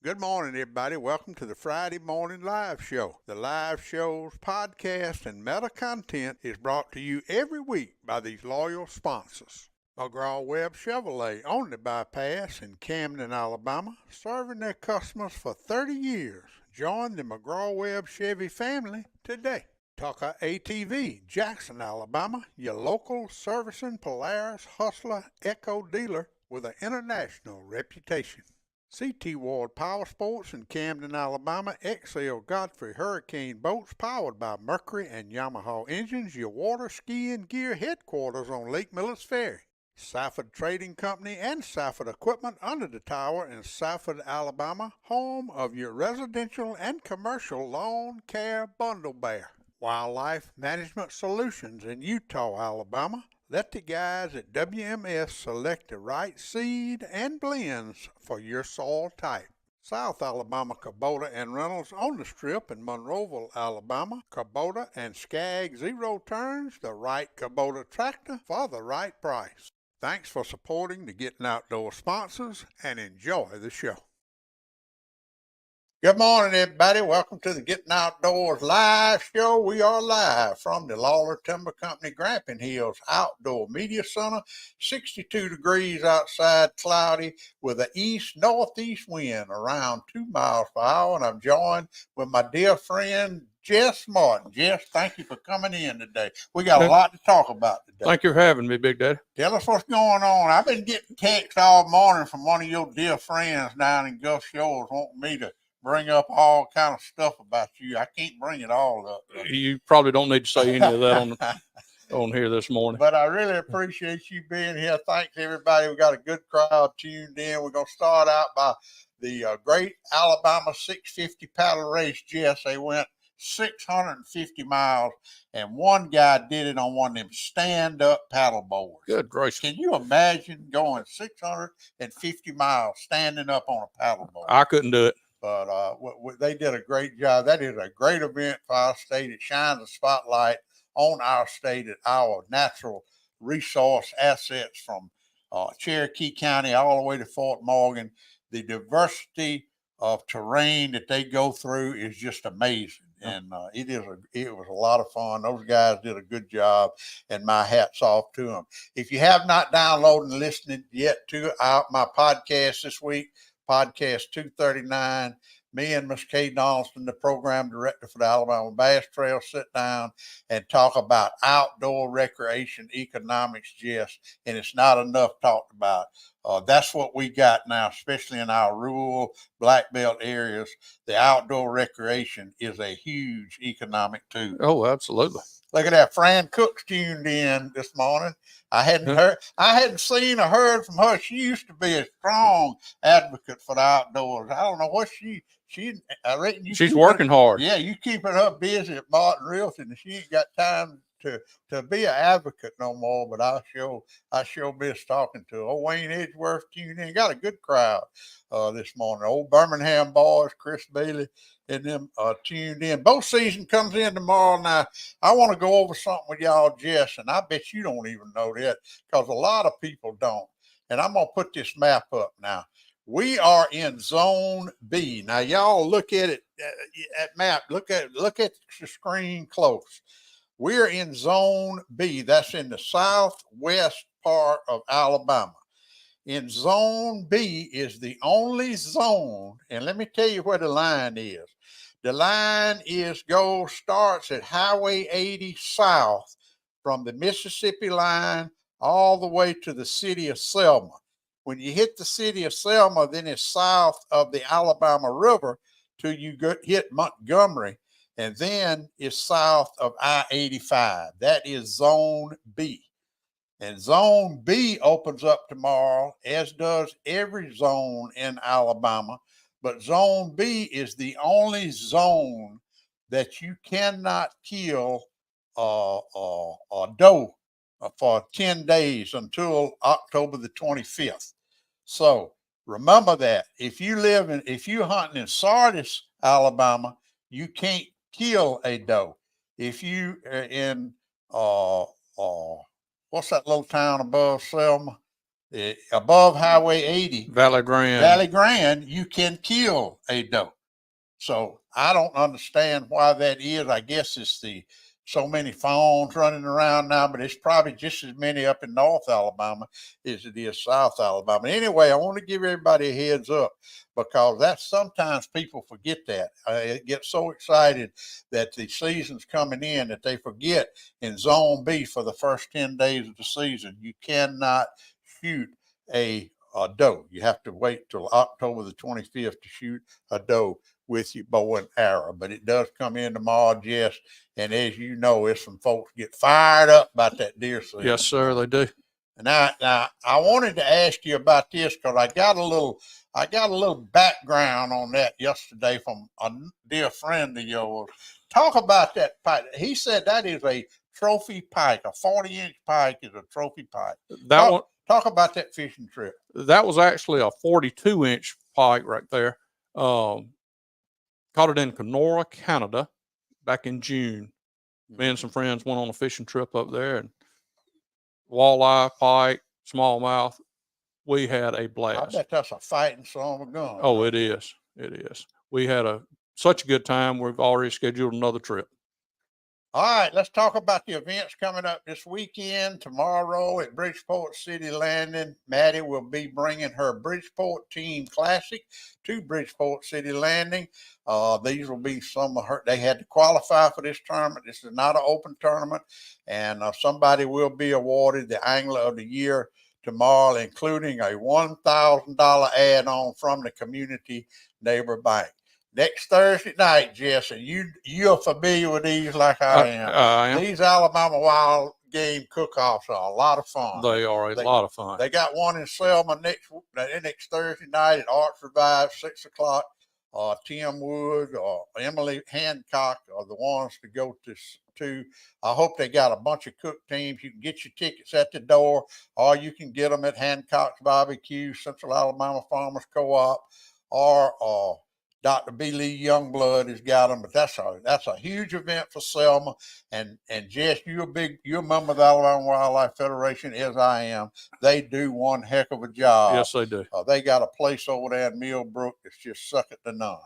Good morning, everybody. Welcome to the Friday Morning Live Show. The live show's podcast and meta content is brought to you every week by these loyal sponsors. McGraw-Webb Chevrolet, owned by B.A.S.S in Camden, Alabama, serving their customers for 30 years. Join the McGraw-Webb Chevy family today. Tucker ATV, Jackson, Alabama, your local servicing Polaris Hustler Echo dealer with an international reputation. C.T. Ward Power Sports in Camden, Alabama, XL Godfrey Hurricane Boats powered by Mercury and Yamaha engines, your water ski and gear headquarters on Lake Millis Ferry. Safford Trading Company and Safford Equipment under the tower in Safford, Alabama, home of your residential and commercial lawn care bundle bear. Wildlife Management Solutions in Utah, Alabama. Let the guys at WMS select the right seed and blends for your soil type. South Alabama Kubota and Reynolds on the Strip in Monroe, Alabama. Kubota and Skag Zero Turns, the right Kubota tractor for the right price. Thanks for supporting the Gettin Outdoors sponsors and enjoy the show. Good morning, everybody. Welcome to the Gettin Outdoors live show. We are live from the Lawler Timber Company Grampian Hills Outdoor Media Center. 62 degrees outside, cloudy with an east-northeast wind around 2 miles per hour. And I'm joined with my dear friend, Jess Martin. Jess, thank you for coming in today. We got a lot to talk about today. Thank you for having me, Big Daddy. Tell us what's going on. I've been getting texts all morning from one of your dear friends down in Gulf Shores wanting me to bring up all kind of stuff about you. I can't bring it all up. You probably don't need to say any of that on here this morning. But I really appreciate you being here. Thanks, everybody. We got a good crowd tuned in. We're going to start out by the Great Alabama 650 paddle race, Jess. They went 650 miles, and one guy did it on one of them stand-up paddle boards. Good gracious. Can you imagine going 650 miles standing up on a paddle board? I couldn't do it. But they did a great job. That is a great event for our state. It shines a spotlight on our state and our natural resource assets from Cherokee County all the way to Fort Morgan. The diversity of terrain that they go through is just amazing. And it was a lot of fun. Those guys did a good job, and my hat's off to them. If you have not downloaded and listened yet to my podcast this week, Podcast 239, me and Miss Kay Donaldson, the program director for the Alabama B.A.S.S Trail, sit down and talk about outdoor recreation economics, Jess, and it's not enough talked about. That's what we got now, especially in our rural black belt areas. The outdoor recreation is a huge economic tool. Oh, absolutely. Look at that. Fran Cook's tuned in this morning. I hadn't seen or heard from her. She used to be a strong advocate for the outdoors. I don't know what I reckon she's working hard. Yeah, you keeping her busy at Martin Realty, and she ain't got time to be an advocate no more, but I sure miss talking to her. Oh, Wayne Edgeworth tuned in. Got a good crowd this morning. Old Birmingham boys, Chris Bailey and them tuned in. Both season comes in tomorrow. Now, I want to go over something with y'all, Jess, and I bet you don't even know that because a lot of people don't. And I'm going to put this map up now. We are in Zone B. Now, y'all look at it at map. Look at the screen close. We're in Zone B. That's in the southwest part of Alabama. In Zone B is the only zone, and let me tell you where the line is. The line starts at Highway 80 south from the Mississippi line all the way to the city of Selma. When you hit the city of Selma, then it's south of the Alabama River till you hit Montgomery, and then it's south of I-85. That is Zone B. And Zone B opens up tomorrow, as does every zone in Alabama. But Zone B is the only zone that you cannot kill a doe for 10 days until October the 25th. So remember that. If you're hunting in Sardis, Alabama, you can't kill a doe. If you are in what's that little town above Selma? Above Highway 80. Valley Grande. Valley Grande, you can kill a doe. So I don't understand why that is. I guess it's so many fawns running around now, but it's probably just as many up in North Alabama as it is South Alabama. Anyway, I want to give everybody a heads up because that's sometimes people forget that. They get so excited that the season's coming in that they forget in Zone B for the first 10 days of the season, you cannot shoot a doe. You have to wait till October the 25th to shoot a doe with your bow and arrow. But it does come in tomorrow, Jess, and as you know, there's some folks get fired up about that deer season. Yes, sir, they do. Now I wanted to ask you about this because I got a little background on that yesterday from a dear friend of yours. Talk about that pike. He said that is a trophy pike. A 40-inch pike is a trophy pike. Talk about that fishing trip. That was actually a 42-inch pike right there. Caught it in Kenora, Canada, back in June. Me and some friends went on a fishing trip up there, and walleye, pike, smallmouth. We had a blast. I bet that's a fighting son of a gun. Oh, it is. It is. We had such a good time. We've already scheduled another trip. All right, let's talk about the events coming up this weekend. Tomorrow at Bridgeport City Landing, Maddie will be bringing her Bridgeport Team Classic to Bridgeport City Landing. These will be some of her. They had to qualify for this tournament. This is not an open tournament, and somebody will be awarded the Angler of the Year tomorrow, including a $1,000 add-on from the Community Neighbor Bank. Next Thursday night, Jess, and you're familiar with these like I am. I am. These Alabama wild game cook-offs are a lot of fun. They are a lot of fun. They got one in Selma next Thursday night at Arts Revive, 6 o'clock. Tim Wood or Emily Hancock are the ones to go to. I hope they got a bunch of cook teams. You can get your tickets at the door, or you can get them at Hancock's Barbecue, Central Alabama Farmers Co-op, or Dr. B. Lee Youngblood has got them, but that's a huge event for Selma. And Jess, you're a member of the Alabama Wildlife Federation, as I am. They do one heck of a job. Yes, they do. They got a place over there in Millbrook that's just second to none.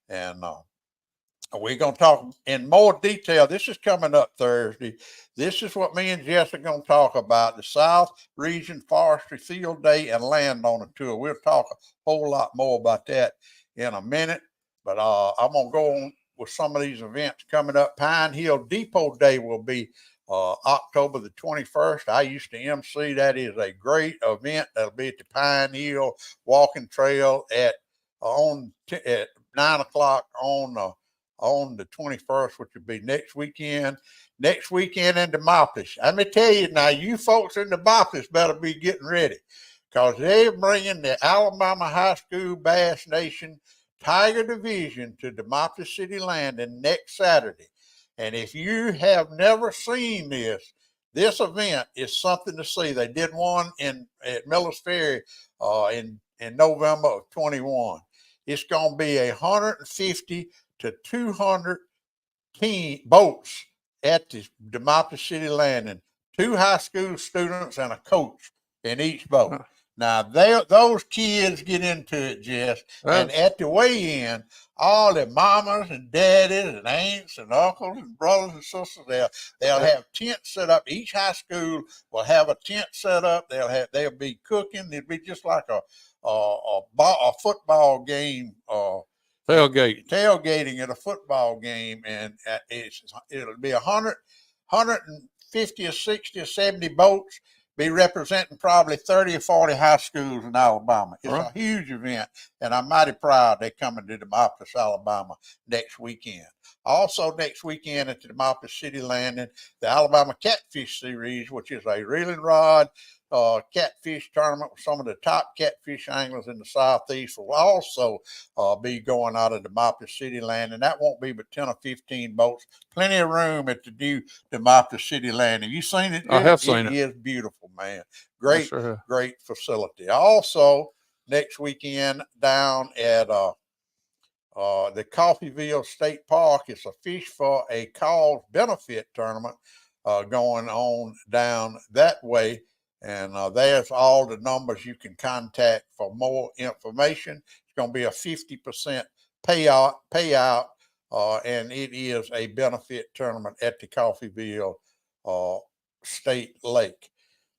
And we're going to talk in more detail. This is coming up Thursday. This is what me and Jess are going to talk about, the South Region Forestry Field Day and Landowner Tour. We'll talk a whole lot more about that in a minute, but I'm going to go on with some of these events coming up. Pine Hill Depot Day will be October the 21st. I used to MC. That is a great event. That'll be at the Pine Hill Walking Trail at 9 o'clock on the 21st, which will be next weekend. Next weekend in Demopolis. Let me tell you now, you folks in Demopolis better be getting ready, because they're bringing the Alabama High School Bass Nation Tiger Division to Demopolis City Landing next Saturday. And if you have never seen this event is something to see. They did one at Miller's Ferry in November of 21. It's going to be 150 to 200 boats at the Demopolis City Landing. 2 high school students and a coach in each boat. Now those kids get into it, Jess, and at the weigh-in, all the mamas and daddies and aunts and uncles and brothers and sisters, they'll have tents set up. Each high school will have a tent set up. They'll be cooking. It'll be just like a football game. Tailgating at a football game, and it'll be 150 or 60 or 70 boats be representing probably 30 or 40 high schools in Alabama. It's a huge event, and I'm mighty proud they're coming to Demopolis, Alabama next weekend. Also next weekend at the Demopolis City Landing, the Alabama Catfish Series, which is a reeling rod catfish tournament with some of the top catfish anglers in the Southeast, will also be going out of the Demopolis City Landing. That won't be but 10 or 15 boats. Plenty of room at the new Demopolis City Landing. You seen it? I have seen it. It is beautiful, man. Great facility. Also, next weekend down at the Coffeyville State Park, it's a Fish for a Cause benefit tournament going on down that way. And there's all the numbers you can contact for more information. It's going to be a 50% payout, and it is a benefit tournament at the Coffeyville State Lake.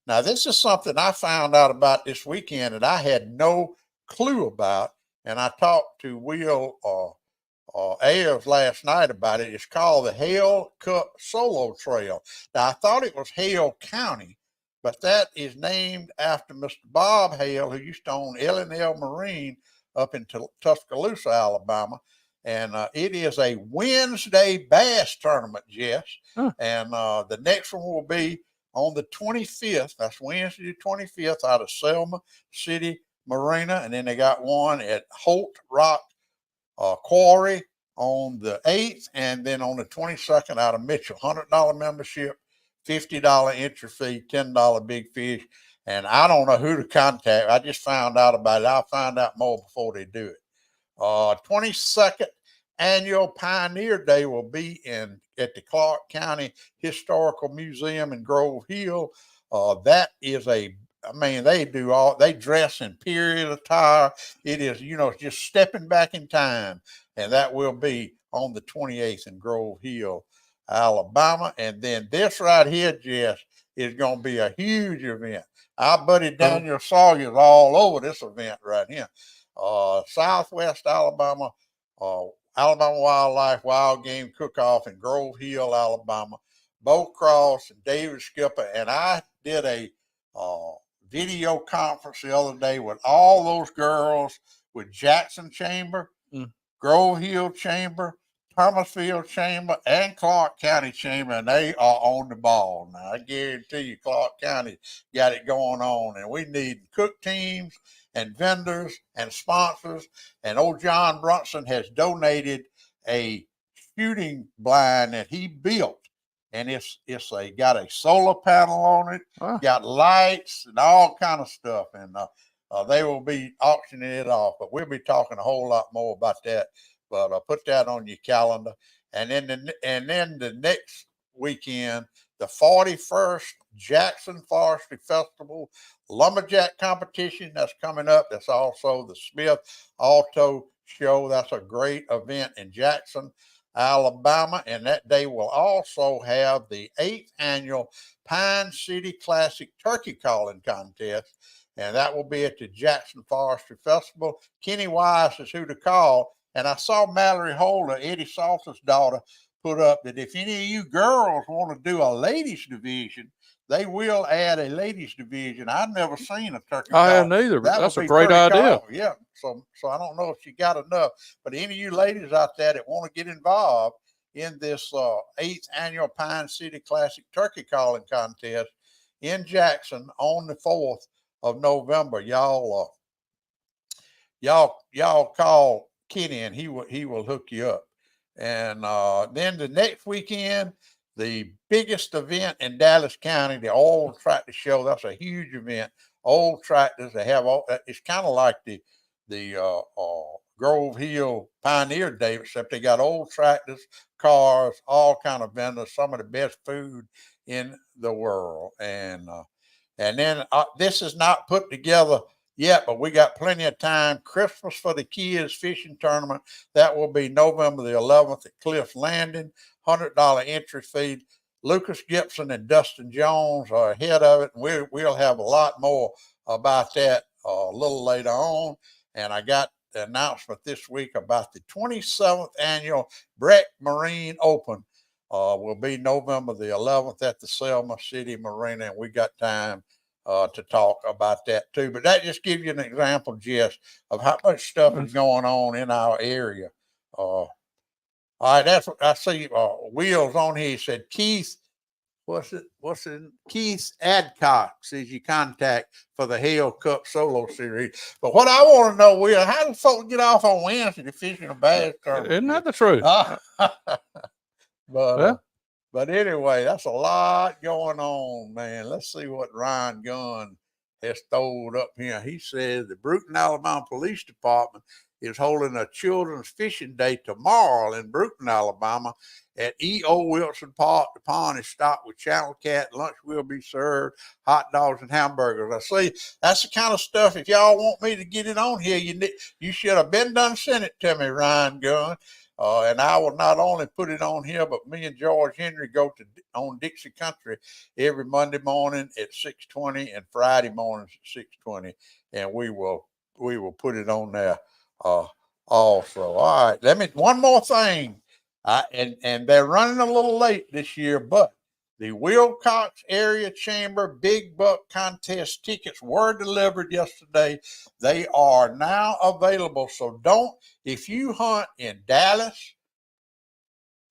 Now, this is something I found out about this weekend that I had no clue about, and I talked to Will Ayers last night about it. It's called the Hale Cup Solo Trail. Now, I thought it was Hale County, but that is named after Mr. Bob Hale, who used to own L&L Marine up in Tuscaloosa, Alabama. And it is a Wednesday bass tournament, Jess. And the next one will be on the 25th. That's Wednesday the 25th out of Selma City Marina. And then they got one at Holt Rock Quarry on the 8th. And then on the 22nd out of Mitchell. $100 membership, $50 entry fee, $10 big fish. And I don't know who to contact. I just found out about it. I'll find out more before they do it. 22nd Annual Pioneer Day will be at the Clark County Historical Museum in Grove Hill. That is they dress in period attire. It is, just stepping back in time. And that will be on the 28th in Grove Hill, Alabama. And then this right here, Jess, is going to be a huge event. Our buddy Daniel Sawyer's all over this event right here. Southwest Alabama, Alabama Wildlife Wild Game Cook-Off in Grove Hill, Alabama. Bo Cross and David Skipper, and I did a video conference the other day with all those girls with Jackson Chamber, Grove Hill Chamber, Thomasville Chamber, and Clark County Chamber, and they are on the ball. Now, I guarantee you Clark County got it going on, and we need cook teams and vendors and sponsors. And old John Brunson has donated a shooting blind that he built. And it's got a solar panel on it, got lights and all kind of stuff. And they will be auctioning it off. But we'll be talking a whole lot more about that. But put that on your calendar. And then the next weekend, the 41st Jackson Forestry Festival Lumberjack Competition that's coming up. That's also the Smith Auto Show. That's a great event in Jackson, Alabama. And that day will also have the 8th annual Pine City Classic Turkey Calling Contest. And that will be at the Jackson Forestry Festival. Kenny Wise is who to call. And I saw Mallory Holder, Eddie Salter's daughter, put up that if any of you girls want to do a ladies division, they will add a ladies division. I've never seen a turkey call. I haven't either, but that's a great idea. Yeah. So I don't know if you got enough, but any of you ladies out there that want to get involved in this 8th annual Pine City Classic Turkey Calling Contest in Jackson on the 4th of November, y'all call Kenny and he will hook you up. And then the next weekend, the biggest event in Dallas County, the Old Tractor Show. That's a huge event. Old tractors, they have all. It's kind of like the Grove Hill Pioneer Day, except they got old tractors, cars, all kind of vendors, some of the best food in the world. And And then this is not put together yet, but we got plenty of time. Christmas for the Kids fishing tournament. That will be November the 11th at Cliff's Landing. $100 entry fee. Lucas Gibson and Dustin Jones are ahead of it. And we'll have a lot more about that a little later on. And I got the announcement this week about the 27th annual Breck Marine Open. Will be November the 11th at the Selma City Marina, and we got time to talk about that too. But that just gives you an example, Jess, of how much stuff is going on in our area. All right, that's what I see. Wheels on here. He said, Keith, what's it? Keith Adcock says you contact for the Hale Cup Solo Series. But what I want to know, Will, how do folks get off on Wednesday to fishing a bass tournament? Isn't that the truth? But anyway, that's a lot going on, man. Let's see what Ryan Gunn has throwed up here. He says the Brewton, Alabama Police Department is holding a children's fishing day tomorrow in Brewton, Alabama at E.O. Wilson Park. The pond is stocked with channel cat. Lunch will be served, hot dogs and hamburgers. I see that's the kind of stuff, if y'all want me to get it on here, you should have been done sent it to me, Ryan Gunn. And I will not only put it on here, but me and George Henry go on Dixie Country every Monday morning at 6:20 and Friday mornings at 6:20, and we will put it on there also. All right, one more thing, and they're running a little late this year, but the Wilcox Area Chamber Big Buck Contest tickets were delivered yesterday. They are now available. So if you hunt in Dallas,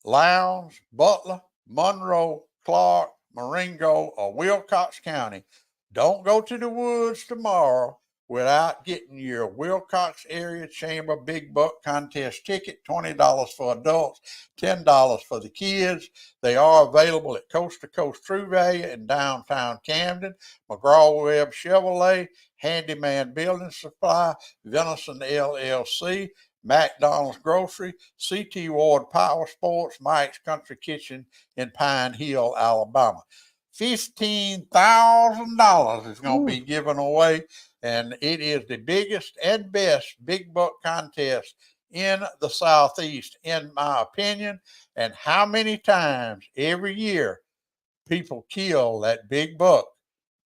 Lowndes, Butler, Monroe, Clark, Marengo, or Wilcox County, don't go to the woods tomorrow without getting your Wilcox Area Chamber Big Buck Contest ticket. $20 for adults, $10 for the kids. They are available at Coast to Coast True Value in downtown Camden, McGraw-Webb Chevrolet, Handyman Building Supply, Venison LLC, McDonald's Grocery, C.T. Ward Power Sports, Mike's Country Kitchen in Pine Hill, Alabama. $15,000 is going to be given away, and it is the biggest and best big buck contest in the Southeast, in my opinion. And how many times every year people kill that big buck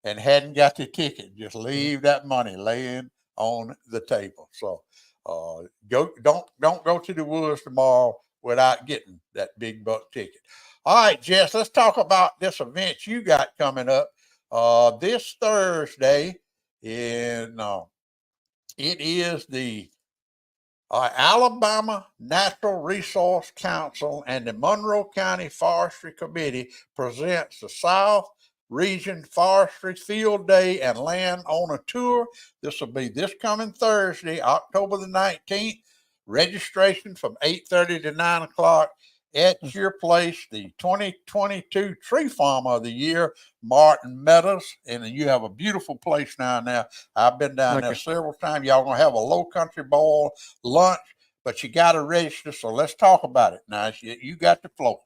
and hadn't got the ticket, just leave that money laying on the table. So don't go to the woods tomorrow without getting that big buck ticket. All right, Jess, let's talk about this event you got coming up this Thursday. It is the Alabama Natural Resource Council and the Monroe County Forestry Committee presents the South Region Forestry Field Day and Landowner Tour. This will be this coming Thursday, October the 19th. Registration from 8:30 to 9 o'clock at your place. The 2022 Tree Farmer of the Year, Martin Meadows. And you have a beautiful place down there. I've been down there several times. Y'all going to have a low country boil lunch, but you got to register. So let's talk about it now. You got the floor.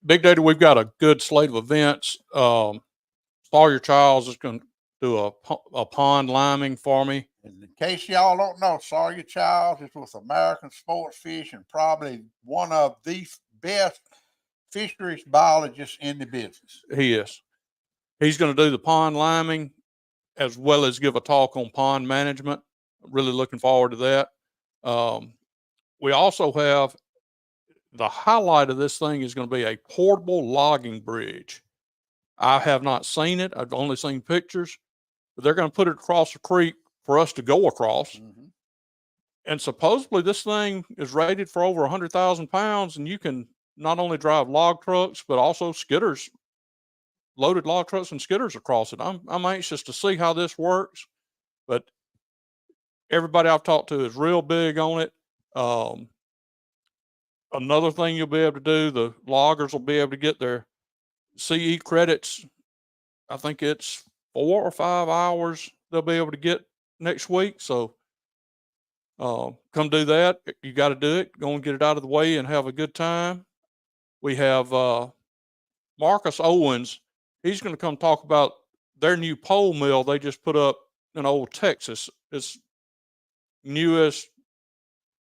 Big Daddy, we've got a good slate of events. Sawyer Childs is going to do a pond liming for me. And in case y'all don't know, Sawyer Childs is with American Sports Fish and probably one of the best fisheries biologists in the business. He is. He's going to do the pond liming as well as give a talk on pond management. Really looking forward to that. We also have the highlight of this thing is going to be a portable logging bridge. I have not seen it. I've only seen pictures, but they're going to put it across the creek for us to go across. Mm-hmm. And supposedly this thing is rated for over 100,000 pounds, and you can not only drive log trucks, but also skidders, loaded log trucks and skidders across it. I'm anxious to see how this works, but everybody I've talked to is real big on it. Another thing you'll be able to do, the loggers will be able to get their CE credits. I think it's 4 or 5 hours they'll be able to get next week. So come do that. You got to do it. Go and get it out of the way and have a good time. We have Marcus Owens. He's going to come talk about their new pole mill they just put up in Old Texas. It's newest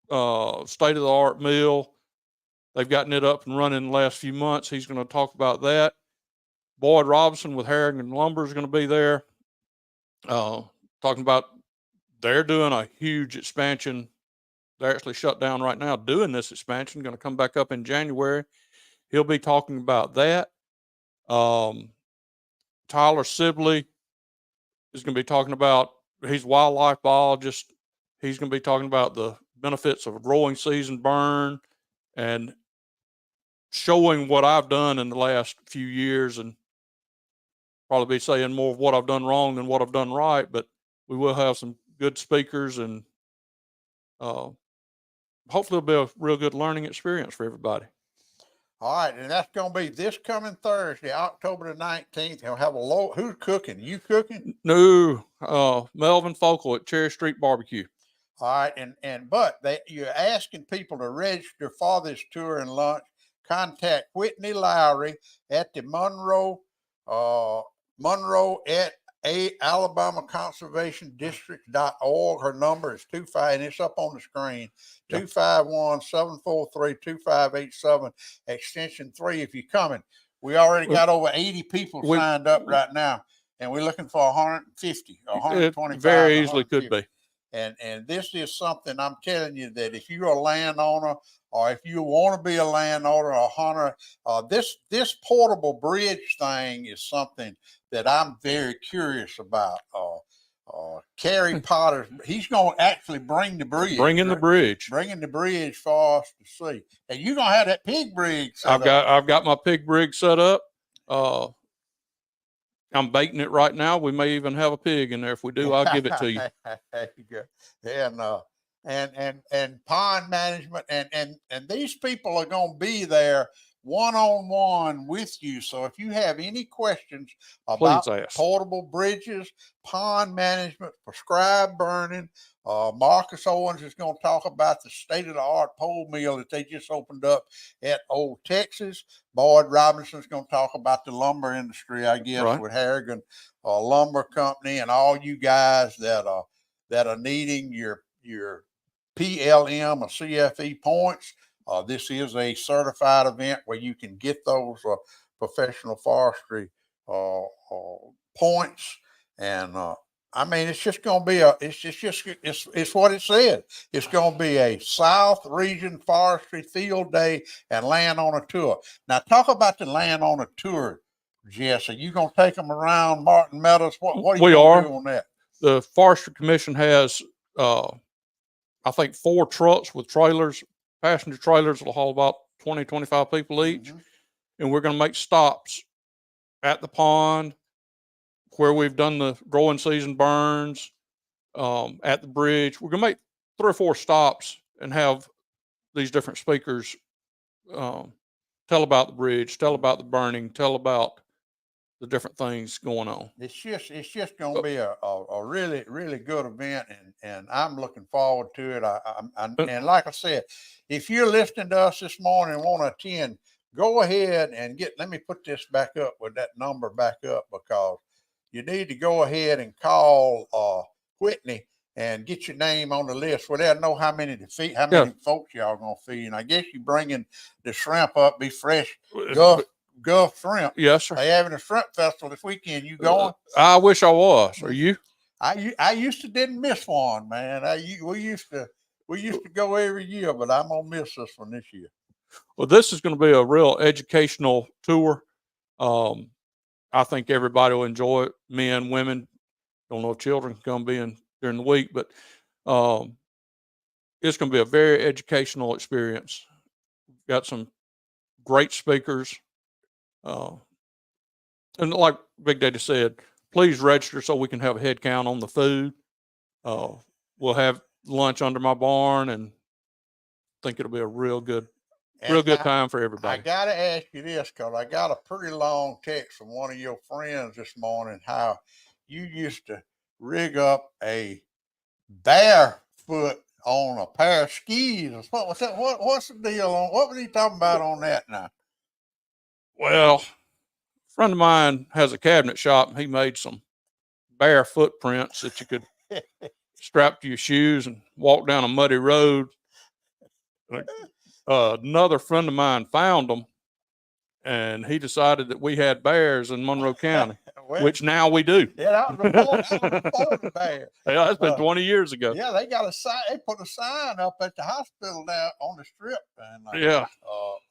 state of the art mill. They've gotten it up and running in the last few months. He's going to talk about that. Boyd Robinson with Harrigan Lumber is going to be there, talking about they're doing a huge expansion. They're actually shut down right now doing this expansion, going to come back up in January. He'll be talking about that. Tyler Sibley is going to be talking about, he's a wildlife biologist. He's going to be talking about the benefits of a growing season burn and showing what I've done in the last few years, and probably be saying more of what I've done wrong than what I've done right, but we will have some good speakers, and hopefully it'll be a real good learning experience for everybody. All right, and that's going to be this coming Thursday, October the 19th. He'll have who's cooking? You cooking? No, Melvin Focal at Cherry Street Barbecue. All right, but you're asking people to register for this tour and lunch. Contact Whitney Lowry at the Monroe at Alabama Conservation District.org. Her number is 25, and it's up on the screen, 251-743-2587, extension 3 if you're coming. We already got over 80 people signed up right now, and we're looking for 150, 125. It very easily could be. And this is something I'm telling you that if you're a landowner or if you want to be a landowner or a hunter, this portable bridge thing is something that I'm very curious about. Kerry Potter, he's going to actually bring the bridge. Bringing the bridge for us to see. And you're going to have that pig brig set up. I've got my pig brig set up. I'm baiting it right now. We may even have a pig in there. If we do, I'll give it to you. There you go. And pond management and these people are going to be there one-on-one with you. So if you have any questions about portable bridges, pond management, prescribed burning, Marcus Owens is going to talk about the state-of-the-art pole mill that they just opened up at Old Texas. Boyd Robinson is going to talk about the lumber industry, I guess, with Harrigan Lumber Company, and all you guys that are needing your PLM or CFE points. This is a certified event where you can get those professional forestry points, and I mean, it's just going to be it's what it said. It's going to be a South Region Forestry Field Day and Landowner Tour. Now, talk about the Landowner Tour, Jess. Are you going to take them around Martin Meadows? What are you going to do on that? The Forestry Commission has, I think, 4 trucks with trailers, passenger trailers that'll haul about 20, 25 people each. Mm-hmm. And we're going to make stops at the pond, where we've done the growing season burns, at the bridge. We're going to make 3 or 4 stops and have these different speakers tell about the bridge, tell about the burning, tell about the different things going on. It's just going to be a really, really good event, and I'm looking forward to it. And like I said, if you're listening to us this morning and want to attend, go ahead and let me put this back up with that number back up, because you need to go ahead and call Whitney and get your name on the list where they'll know how many folks y'all going to feed. And I guess you bringing the shrimp up, be fresh Gulf shrimp. Yes, sir. They having a shrimp festival this weekend. You going? I wish I was. Are you? I used to didn't miss one, man. We used to go every year, but I'm gonna miss this one this year. Well, this is going to be a real educational tour. I think everybody will enjoy it. Men, women, don't know if children can come during the week, but it's going to be a very educational experience. Got some great speakers. And like Big Daddy said, please register so we can have a head count on the food. We'll have lunch under my barn, and I think it'll be a real good time for everybody. I got to ask you this, because I got a pretty long text from one of your friends this morning, how you used to rig up a barefoot on a pair of skis. What was that? What's the deal on? What was he talking about on that now? Well, friend of mine has a cabinet shop, and he made some bear footprints that you could strap to your shoes and walk down a muddy road. Another friend of mine found them, and he decided that we had bears in Monroe County, which now we do. Yeah, that was before the bear. Yeah, that's been 20 years ago. Yeah, they got a sign. They put a sign up at the hospital down on the strip. And, yeah.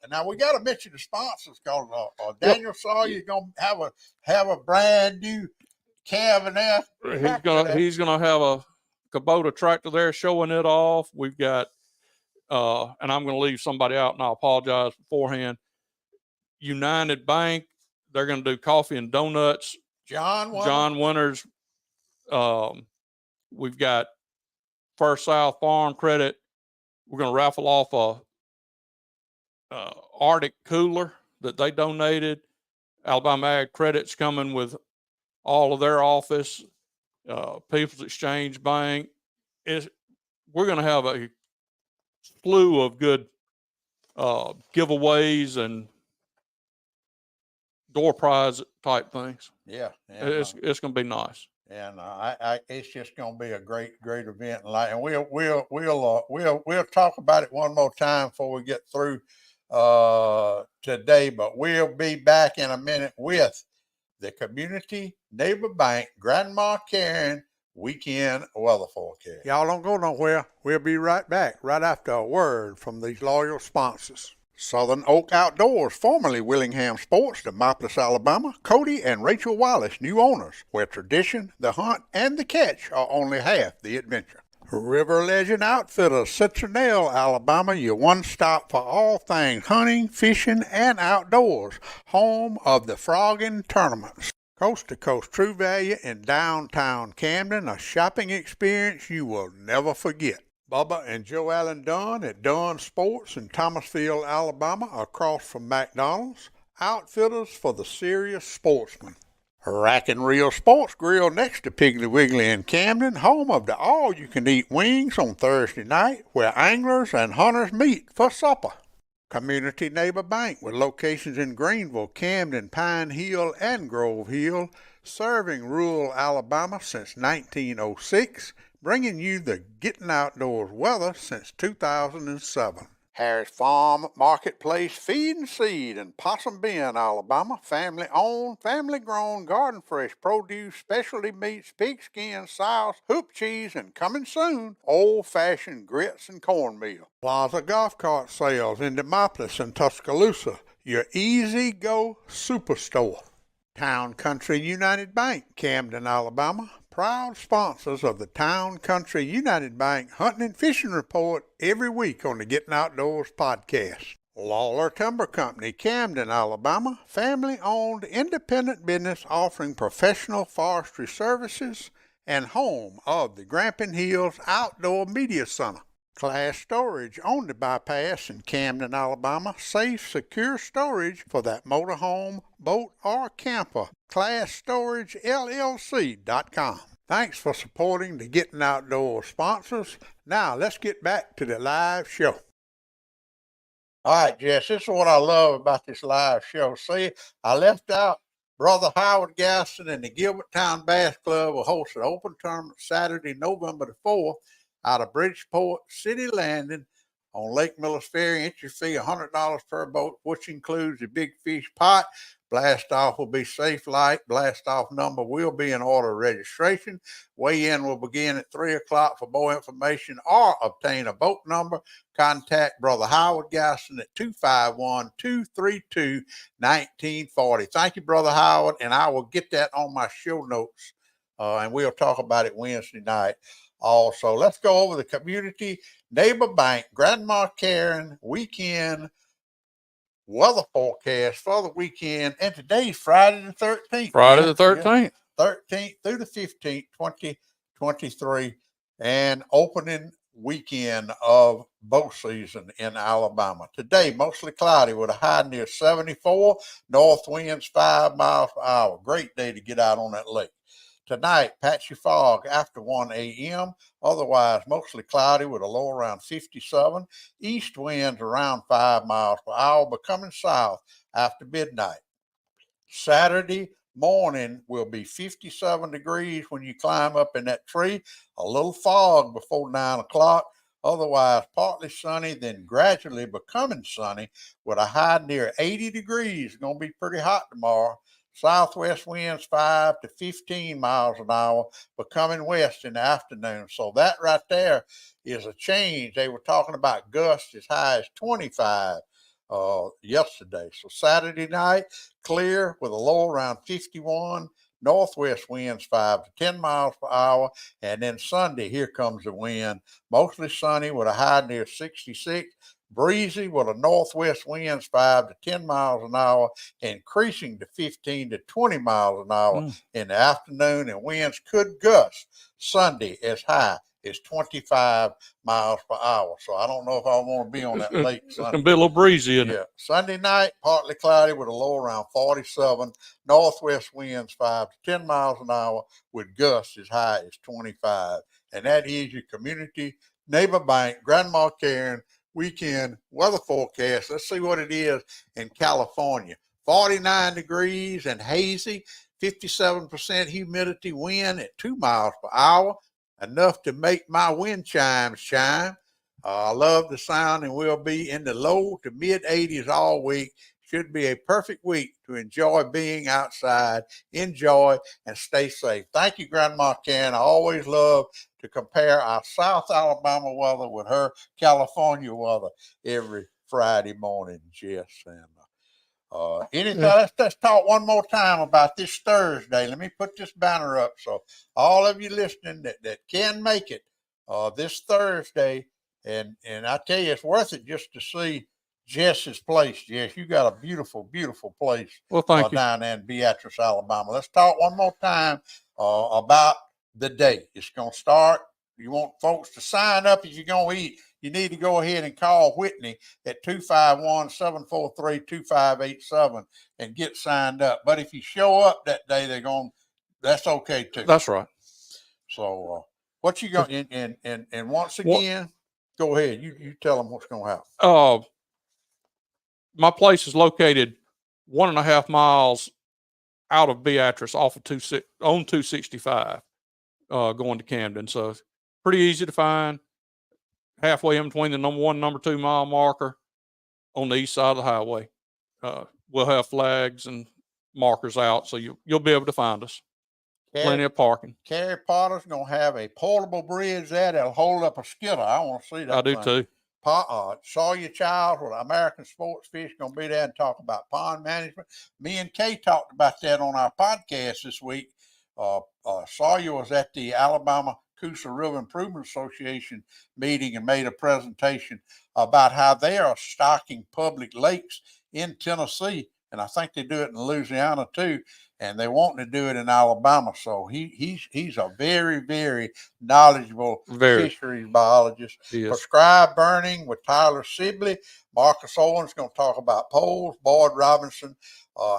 And now we got to mention the sponsors because Daniel Sawyer's gonna have a brand new Cavanaugh. He's gonna have a Kubota tractor there showing it off. We've got, and I'm gonna leave somebody out, and I apologize beforehand. United Bank, they're gonna do coffee and donuts. John Winters. We've got First South Farm Credit. We're gonna raffle off a Arctic cooler that they donated. Alabama Ag Credit's coming with all of their office. People's Exchange Bank. We're going to have a slew of good giveaways and door prize type things. Yeah, it's going to be nice. And it's just going to be a great event. And we'll talk about it one more time before we get through today. But we'll be back in a minute with the Community Neighbor Bank Grandma Karen Weekend Weather Forecast. Y'all don't go nowhere. We'll be right back right after a word from these loyal sponsors. Southern Oak Outdoors, formerly Willingham Sports, Demopolis, Alabama. Cody and Rachel Wallace, new owners, where tradition, the hunt, and the catch are only half the adventure. River Legend Outfitters, Citronelle, Alabama, your one-stop for all things hunting, fishing, and outdoors. Home of the Frogging Tournaments. Coast to Coast True Value in downtown Camden, a shopping experience you will never forget. Bubba and Joe Allen Dunn at Dunn Sports in Thomasville, Alabama, across from McDonald's. Outfitters for the serious sportsman. Rack and Reel Sports Grill next to Piggly Wiggly in Camden, home of the all-you-can-eat wings on Thursday night, where anglers and hunters meet for supper. Community Neighbor Bank with locations in Greenville, Camden, Pine Hill, and Grove Hill, serving rural Alabama since 1906, bringing you the Gettin Outdoors weather since 2007. Harris Farm Marketplace Feed and Seed in Possum Bend, Alabama. Family-owned, family-grown, garden-fresh produce, specialty meats, pigskin, souse, hoop cheese, and coming soon, old-fashioned grits and cornmeal. Plaza Golf Cart Sales in Demopolis and Tuscaloosa, your easy-go superstore. Town Country United Bank, Camden, Alabama. Proud sponsors of the Town Country United Bank Hunting and Fishing Report every week on the Gettin Outdoors podcast. Lawler Timber Company, Camden, Alabama. Family-owned independent business offering professional forestry services and home of the Grampian Hills Outdoor Media Center. Class Storage owned by B.A.S.S in Camden, Alabama. Safe, secure storage for that motorhome, boat, or camper. ClassStorageLLC.com. Thanks for supporting the Gettin Outdoors sponsors. Now, let's get back to the live show. All right, Jess, this is what I love about this live show. See, I left out Brother Howard Gaston and the Gilberttown Bass Club will host an open tournament Saturday, November the 4th, out of Bridgeport City Landing on Lake Miller's Ferry. Entry fee $100 per boat, which includes a big fish pot. Blast off will be safe light. Blast off number will be in order of registration. Weigh-in will begin at 3 o'clock. For more information or obtain a boat number, contact Brother Howard Gaston at 251-232-1940. Thank you, Brother Howard, and I will get that on my show notes, and we'll talk about it Wednesday night. Also, let's go over the Community Neighbor Bank Grandma Karen Weekend Weather Forecast for the weekend. And today's Friday the 13th. Friday the 13th. 13th through the 15th, 2023, and opening weekend of bow season in Alabama. Today, mostly cloudy with a high near 74, north winds 5 miles per hour. Great day to get out on that lake. Tonight, patchy fog after 1 a.m. Otherwise, mostly cloudy with a low around 57. East winds around 5 miles per hour, but coming south after midnight. Saturday morning will be 57 degrees when you climb up in that tree. A little fog before 9 o'clock. Otherwise, partly sunny, then gradually becoming sunny with a high near 80 degrees. It's going to be pretty hot tomorrow. Southwest winds 5 to 15 miles an hour, becoming west in the afternoon. So that right there is a change. They were talking about gusts as high as 25 yesterday. So Saturday night, clear with a low around 51. Northwest winds 5 to 10 miles per hour. And then Sunday, here comes the wind. Mostly sunny with a high near 66. Breezy with a northwest winds 5 to 10 miles an hour, increasing to 15 to 20 miles an hour in the afternoon. And winds could gust Sunday as high is 25 miles per hour. So I don't know if I want to be on that lake Sunday. It's going to be a little breezy, isn't it? Sunday night, partly cloudy with a low around 47. Northwest winds 5 to 10 miles an hour with gusts as high as 25. And that is your community neighbor bank, Grandma Karen weekend weather forecast. Let's see what it is in California. 49 degrees and hazy, 57% humidity, wind at 2 miles per hour. Enough to make my wind chimes chime. I love the sound, and we'll be in the low to mid 80s all week. Should be a perfect week to enjoy being outside, enjoy, and stay safe. Thank you, Grandma Karen. I always love to compare our South Alabama weather with her California weather every Friday morning, Jess. And anything, let's talk one more time about this Thursday. Let me put this banner up so all of you listening that can make it this Thursday, and I tell you, it's worth it just to see Jess's place. Jess, you got a beautiful, beautiful place. Well, thank you. Down there in Beatrice, Alabama. Let's talk one more time about the day. It's going to start. You want folks to sign up if you're going to eat. You need to go ahead and call Whitney at 251-743-2587 and get signed up. But if you show up that day, that's okay too. That's right. So what you got? And once again, go ahead. You tell them what's going to happen. My place is located 1.5 miles out of Beatrice off of on 265, going to Camden. So it's pretty easy to find. Halfway in between the number 1 and number 2 mile marker on the east side of the highway. We'll have flags and markers out, so you'll be able to find us. Plenty of parking. Carrie Potter's going to have a portable bridge there that'll hold up a skidder. I want to see that. I do too. Sawyer Childs with American Sports Fish going to be there and talk about pond management. Me and Kay talked about that on our podcast this week. Sawyer was at the Alabama Coosa River Improvement Association meeting and made a presentation about how they are stocking public lakes in Tennessee, and I think they do it in Louisiana too, and they want to do it in Alabama. So he's a very, very knowledgeable fisheries biologist. Prescribed burning with Tyler Sibley. Marcus Owens going to talk about poles. Boyd Robinson,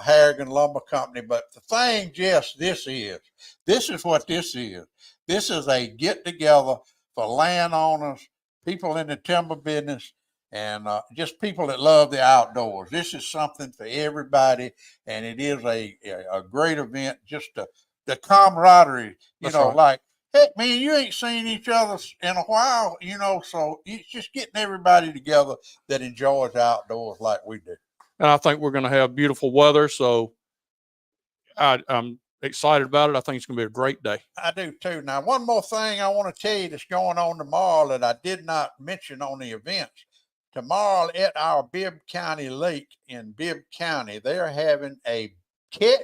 Harrigan Lumber Company. But the thing, Jess, this is what this is. This is a get-together for landowners, people in the timber business, and just people that love the outdoors. This is something for everybody, and it is a great event. Just the camaraderie, like, heck, man, you ain't seen each other in a while, so it's just getting everybody together that enjoys the outdoors like we do. And I think we're going to have beautiful weather, so I'm excited about it. I think it's going to be a great day. I do too. Now, one more thing I want to tell you that's going on tomorrow that I did not mention on the events. Tomorrow at our Bibb County Lake in Bibb County, they're having a catch,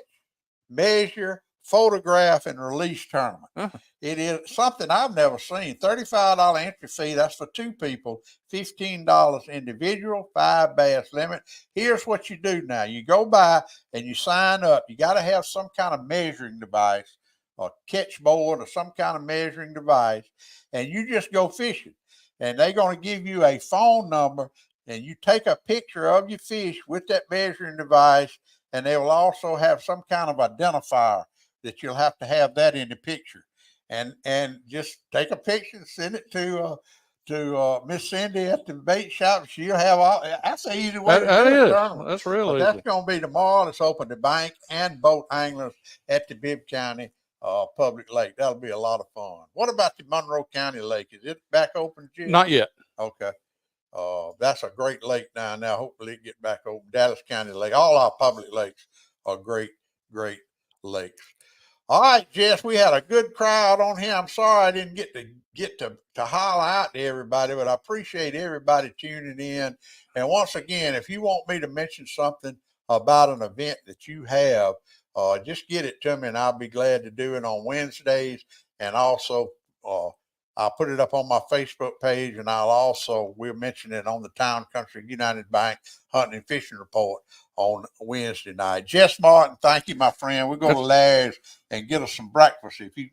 measure, photograph, and release tournament. It is something I've never seen. $35 entry fee. That's for 2 people. $15 individual, 5 bass limit. Here's what you do now. You go by and you sign up. You got to have some kind of measuring device, a catch board or some kind of measuring device, and you just go fishing. And they're going to give you a phone number, and you take a picture of your fish with that measuring device, and they will also have some kind of identifier that you'll have to have that in the picture. And just take a picture and send it to to Miss Cindy at the bait shop. She'll have all. That's an easy way to That do a is. tournament. That's real That's easy. going to be tomorrow. It's open to bank and boat anglers at the Bibb County public lake. That'll be a lot of fun. What about the Monroe County Lake? Is it back open, Jim? Not yet. Okay. That's a great lake down there. Hopefully it get back open. Dallas County Lake. All our public lakes are great, great lakes. All right, Jess, we had a good crowd on here. I'm sorry I didn't get to holler out to everybody, but I appreciate everybody tuning in. And once again, if you want me to mention something about an event that you have, just get it to me, and I'll be glad to do it on Wednesdays. And also, I'll put it up on my Facebook page, and we'll mention it on the Town Country United Bank Hunting and Fishing Report on Wednesday night. Jess Martin, thank you, my friend. We'll go to Larry's and get us some breakfast. Me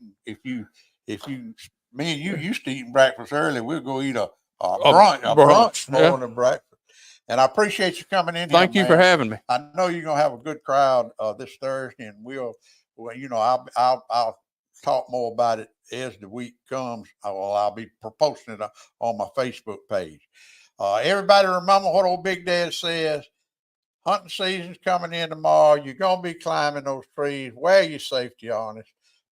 and you used to eat breakfast early. We'll go eat a brunch more than breakfast. And I appreciate you coming in. Thank you for having me. I know you're gonna have a good crowd this Thursday, and I'll talk more about it as the week comes. I'll be posting it on my Facebook page. Everybody remember what old Big Dad says. Hunting season's coming in tomorrow. You're going to be climbing those trees. Wear your safety harness.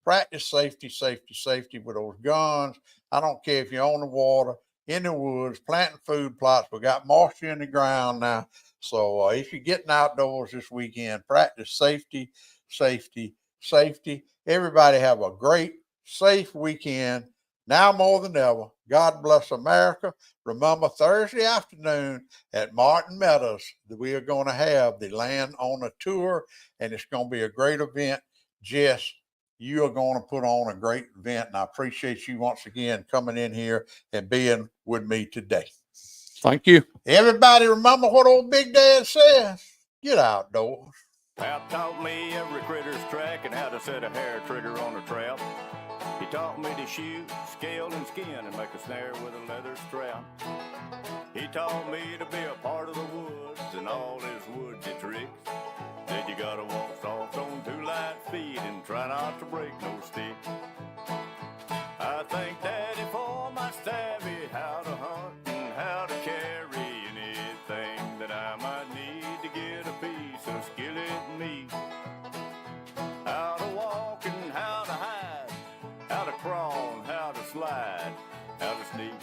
Practice safety with those guns. I don't care if you're on the water, in the woods, planting food plots. We got moisture in the ground now. So if you're getting outdoors this weekend, practice safety. Everybody have a great, safe weekend. Now more than ever, God bless America. Remember, Thursday afternoon at Martin Meadows, we are going to have the Landowner tour, and it's going to be a great event. Jess, you are going to put on a great event, and I appreciate you once again coming in here and being with me today. Thank you. Everybody remember what old Big Dad says. Get outdoors. Pap taught me every critter's track and how to set a hair trigger on a trap. He taught me to shoot, scale, and skin and make a snare with a leather strap. He taught me to be a part of the woods and all his woodsy tricks. Said you gotta walk soft on 2 light feet and try not to break no stick. I thank Daddy for my savvy, how to hunt and how to carry anything that I might need to get a piece of skillet meat. How to walk and how to hide, how to crawl and how to slide, how to sneak